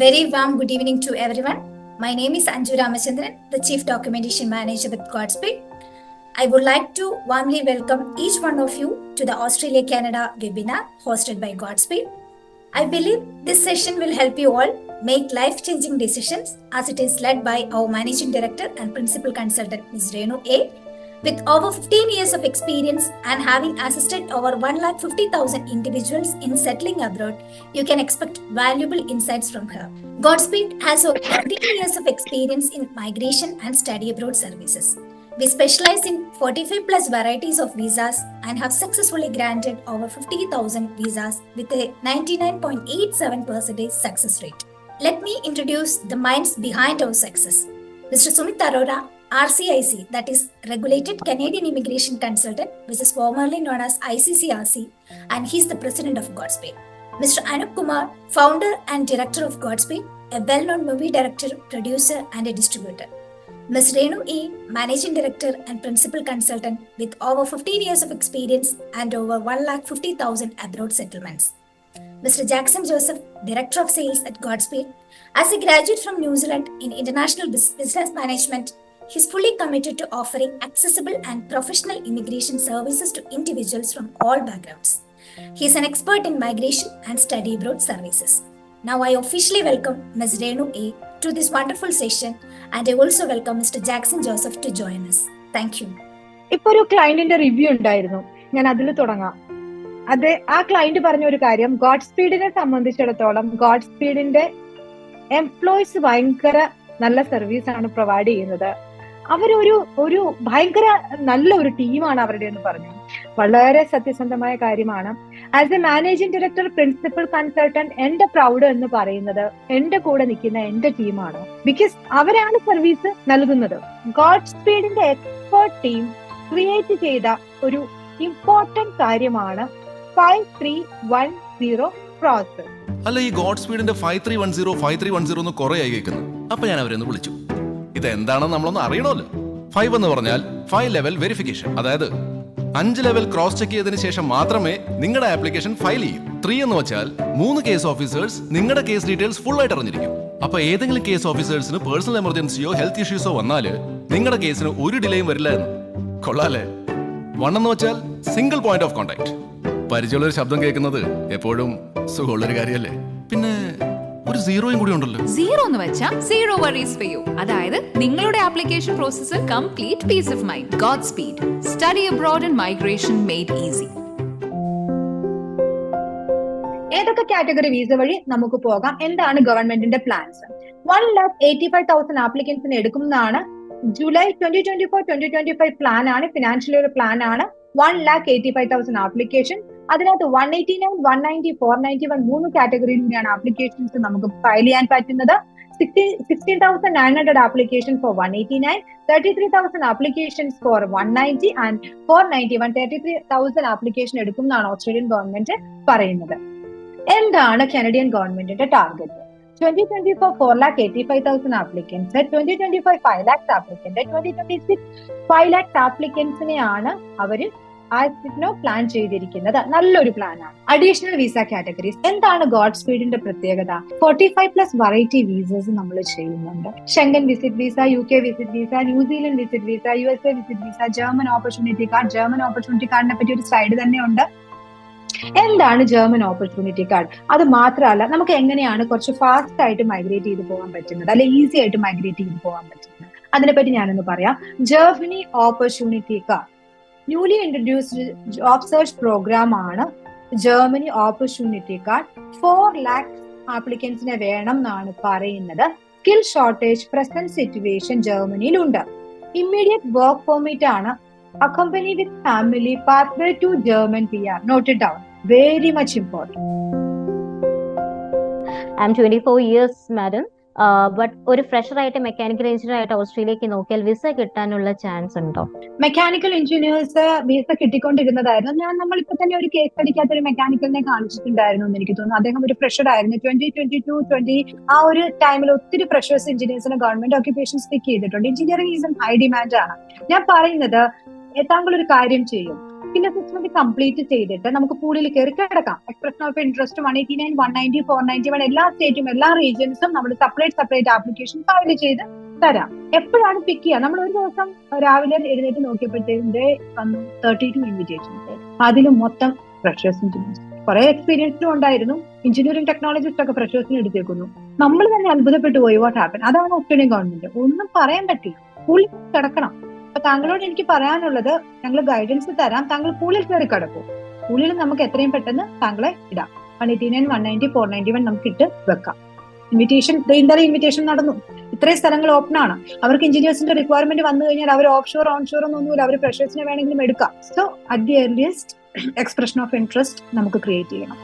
Very warm good evening to everyone. My name is Anju Ramachandran, the Chief Documentation Manager with Godspeed. I would like to warmly welcome each one of you to the Australia-Canada webinar hosted by Godspeed. I believe this session will help you all make life-changing decisions as it is led by our Managing Director and Principal Consultant, Ms. Renu A. With over 15 years of experience and having assisted over 150,000 individuals in settling abroad, you can expect valuable insights from her. Godspeed has over 15 years of experience in migration and study abroad services. We specialize in 45 plus varieties of visas and have successfully granted over 50,000 visas with a 99.87% success rate. Let me introduce the minds behind our success. Mr. Sumit Arora, RCIC, that is Regulated Canadian Immigration Consultant, which is formerly known as ICCRC, and he is the president of Godspeed. Mr. Anup Kumar, founder and director of Godspeed, a well-known movie director, producer, and a distributor. Ms. Renu E, managing director and principal consultant with over 15 years of experience and over 150,000 abroad settlements. Mr. Jackson Joseph, director of sales at Godspeed. As a graduate from New Zealand in international business management, he is fully committed to offering accessible and professional immigration services to individuals from all backgrounds. He is an expert in migration and study abroad services. Now I officially welcome Ms. Renu A to this wonderful session, and I also welcome Mr. Jackson Joseph to join us. Thank you. ഇപ്പോൾ ഒരു ക്ലയന്റിന്റെ review ഉണ്ടായിരുന്നു, ഞാൻ അതിൽ തുടങ്ങാം. ആ client പറഞ്ഞ ഒരു കാര്യം, ഗോഡ്സ്പീഡിനെ സംബന്ധിച്ചിടത്തോളം ഗോഡ്സ്പീഡിന്റെ എംപ്ലോയീസ് ഭയങ്കര നല്ല സർവീസ് ആണ് പ്രൊവൈഡ് ചെയ്യുന്നത്. ഒരു ഭയങ്കര നല്ല ഒരു ടീമാണ് അവരുടെ എന്ന് പറഞ്ഞു. വളരെ സത്യസന്ധമായ കാര്യമാണ്. As A managing director, principal consultant, എന്റെ പ്രൗഡ് എന്ന് പറയുന്നത് എന്റെ കൂടെ നിൽക്കുന്ന എന്റെ ടീമാണ്. ബിക്കോസ് അവരാണ് സർവീസ് നൽകുന്നത്. ഗോഡ്സ്പീഡിന്റെ എക്സ്പേർട്ട് ടീം ക്രിയേറ്റ് ചെയ്ത ഒരു ഇമ്പോർട്ടന്റ് കാര്യമാണ് 5310 പ്രോസസ്. അല്ല, ഈ ഗോഡ്സ്പീഡിന്റെ 5310 എന്ന് കുറെ ആയി കേൾക്കുന്നു. അപ്പൊ ഞാൻ അവരെ വിളിച്ചു. ഇതെന്താണെന്ന് നമ്മളൊന്ന് അറിയണമല്ലോ. 5 എന്ന് പറഞ്ഞാൽ 5 ലെവൽ വെരിഫിക്കേഷൻ, അതായത് 5 ലെവൽ ക്രോസ് ചെക്ക് ചെയ്തതിനു ശേഷം മാത്രമേ നിങ്ങളുടെ ആപ്ലിക്കേഷൻ ഫയൽ ചെയ്യൂ. 3 എന്ന് വെച്ചാൽ 3 കേസ് ഓഫീസേഴ്സ് നിങ്ങളുടെ കേസ് ഡീറ്റെയിൽസ് ഫുൾ ആയിട്ട് അറിഞ്ഞിരിക്കും. അപ്പൊ ഏതെങ്കിലും കേസ് ഓഫീസേഴ്സിന് പേഴ്സണൽ എമർജൻസിയോ ഹെൽത്ത് ഇഷ്യൂസോ വന്നാല് നിങ്ങളുടെ കേസിന് ഒരു ഡിലേയും വരില്ല എന്ന്. കൊള്ളാല്ലേ? 1 എന്ന് വെച്ചാൽ സിംഗിൾ പോയിന്റ് ഓഫ് കോൺടാക്ട്. പരിചയമുള്ളൊരു ശബ്ദം കേൾക്കുന്നത് എപ്പോഴും സുഖമുള്ളൊരു കാര്യമല്ലേ? പിന്നെ ഒരു സീറോയും കൂടി ഉണ്ടല്ലോ. സീറോ എന്ന് വെച്ചാൽ സീറോ വറീസ് ഫോർ യു. അതായത് നിങ്ങളുടെ ആപ്ലിക്കേഷൻ പ്രോസസ്സിൽ complete peace of mind. Godspeed, study abroad and migration made easy. ഏതൊക്കെ കാറ്റഗറി വിസ വഴി നമുക്ക് പോകാം? എന്താണ് ഗവൺമെന്റിന്റെ പ്ലാൻസ്? 1,85,000 ആപ്ലിക്കൻസിന് എടുക്കുന്നതാണ് ജൂലൈ 2024-2025 പ്ലാൻ ആണ്. ഫിനാൻഷ്യൽ ഇയർ പ്ലാൻ ആണ്. 1,85,000 ആപ്ലിക്കേഷൻ. അതിനകത്ത് 189, 190, 491 3 കാറ്റഗറിയിലൂടെയാണ് ആപ്ലിക്കേഷൻസ് നമുക്ക് ഫയൽ ചെയ്യാൻ പറ്റുന്നത്. 16,900 application for 189, 33,000 applications for 190 and 491 33,000 application എടുക്കുന്നതാണ് ഓസ്ട്രേലിയൻ ഗവൺമെന്റ് പറയുന്നത്. എന്താണ് കനഡിയൻ ഗവൺമെന്റിന്റെ target? 2024 4,85,000 applicants, 2025 5 lakhs applicant, 2026 5 lakhs ആപ്ലിക്കൻസിനെയാണ് അവര് പ്ലാൻ ചെയ്തിരിക്കുന്നത്. നല്ലൊരു പ്ലാൻ ആണ്. അഡീഷണൽ വിസ കാറ്റഗറീസ് എന്താണ്? ഗോഡ്സ്പീഡിന്റെ പ്രത്യേകത 45 പ്ലസ് വെറൈറ്റി വിസസ് നമ്മൾ ചെയ്യുന്നുണ്ട്. Schengen visit visa, UK visit visa, New Zealand visit visa, USA visit visa, German opportunity card. German opportunity കാർഡിനെ പറ്റി ഒരു സ്ലൈഡ് തന്നെ ഉണ്ട്. എന്താണ് ജർമ്മൻ ഓപ്പർച്യൂണിറ്റി കാർഡ്? അത് മാത്രമല്ല, നമുക്ക് എങ്ങനെയാണ് കുറച്ച് ഫാസ്റ്റ് ആയിട്ട് മൈഗ്രേറ്റ് ചെയ്ത് പോകാൻ പറ്റുന്നത്, അല്ലെ ഈസി ആയിട്ട് മൈഗ്രേറ്റ് ചെയ്ത് പോകാൻ പറ്റുന്നത്, അതിനെപ്പറ്റി ഞാനൊന്ന് പറയാം. Germany opportunity card newly introduced job search programme ആണ് ജർമ്മനി ഓപ്പർച്യൂണിറ്റി കാർഡ്. 4 lakhs ആപ്ലിക്കൻസിനെ വേണം എന്നാണ് പറയുന്നത്. സ്കിൽ ഷോർട്ടേജ് പ്രസന്റ് സിറ്റുവേഷൻ ജർമ്മനിയിലുണ്ട്. ഇമ്മീഡിയറ്റ് വർക്ക് പെർമിറ്റ് ആണ്. Accompany with family, pathway to German PR. Note it down, very much important. I am 24 years, madam. But ഒരു fresher ആയിട്ട് mechanical engineer ആയിട്ട് ഓസ്ട്രേലിയക്ക് നോക്കിയാൽ വിസ കിട്ടാനുള്ള ചാൻസ് ഉണ്ടോ? മെക്കാനിക്കൽ എഞ്ചിനീയേഴ്സ് വിസ കിട്ടിക്കൊണ്ടിരുന്നതായിരുന്നു. നമ്മളിപ്പോ തന്നെ ഒരു കേസ് പഠിക്കാത്ത ഒരു മെക്കാനിക്കലിനെ കാണിച്ചിട്ടുണ്ടായിരുന്നു എന്ന് എനിക്ക് തോന്നുന്നു. അദ്ദേഹം ഒരു ഫ്രഷർ ആയിരുന്നു. 2022-20 ആ ഒരു ടൈമിൽ ഒത്തിരി ഫ്രഷേഴ്സ് എഞ്ചിനീയേഴ്സിന് ഗവൺമെന്റ് ഓക്യുപ്പേഷൻ സ്റ്റിക്ക് ചെയ്തിട്ടുണ്ട്. എഞ്ചിനീയറിംഗ് ഈസ് ഹൈ ഡിമാൻഡ് ആണ്. ഞാൻ പറയുന്നത്, താങ്കൾ ഒരു കാര്യം ചെയ്യും, സ്കിൽ അസസ്മെന്റ് കംപ്ലീറ്റ് ചെയ്തിട്ട് നമുക്ക് പൂളിൽ കയറി കിടക്കാം. എക്സ്പ്രഷൻ ഓഫ് ഇൻട്രസ്റ്റ് 189, 190, 491 എല്ലാ സ്റ്റേറ്റും എല്ലാ റീജിയൻസും നമ്മൾ സെപ്പറേറ്റ് ആപ്ലിക്കേഷൻ ഫയൽ ചെയ്ത് തരാം. എപ്പോഴാണ് പിക്ക് ചെയ്യുക? നമ്മൾ ഒരു ദിവസം രാവിലെ എഴുന്നേറ്റ് നോക്കിയപ്പോഴത്തേക്ക് വന്നു 32 ഇൻവിറ്റേഷൻ. അതിലും മൊത്തം ഫ്രഷേഴ്സ് എഞ്ചിനീയേഴ്സ്. കുറെ എക്സ്പീരിയൻസും ഉണ്ടായിരുന്നു. എഞ്ചിനീയറിംഗ് ടെക്നോളജിസ്റ്റ് ഒക്കെ ഫ്രഷേഴ്സിന് എടുത്തേക്കുന്നു. നമ്മൾ തന്നെ അത്ഭുതപ്പെട്ടു പോയി വാട്ട് ഹാപ്പൻ. അതാണ് ഓസ്ട്രേലിയൻ ഗവൺമെന്റ്. ഒന്നും പറയാൻ പറ്റില്ല, പൂളിൽ കിടക്കണം. അപ്പൊ താങ്കളോട് എനിക്ക് പറയാനുള്ളത്, ഞങ്ങൾ ഗൈഡൻസ് തരാം, താങ്കൾ പൂളിൽ കയറി കിടക്കും. പൂളിൽ നമുക്ക് എത്രയും പെട്ടെന്ന് താങ്കളെ ഇടാം. 189, 190, 491 നമുക്ക് ഇട്ട് വെക്കാം. ഇൻവിറ്റേഷൻ, ഇന്നലെ ഇൻവിറ്റേഷൻ നടന്നു. ഇത്രയും സ്ഥലങ്ങൾ ഓപ്പൺ ആണ്. അവർക്ക് എഞ്ചിനീയേഴ്സിന്റെ റിക്വയർമെന്റ് വന്നു കഴിഞ്ഞാൽ അവർ ഓഫ് ഓൺഷോർ ഒന്നുമില്ല, അവർ ഫ്രഷേഴ്സിനെ വേണമെങ്കിലും എടുക്കാം. So at the earliest expression of interest നമുക്ക് ക്രിയേറ്റ് ചെയ്യണം.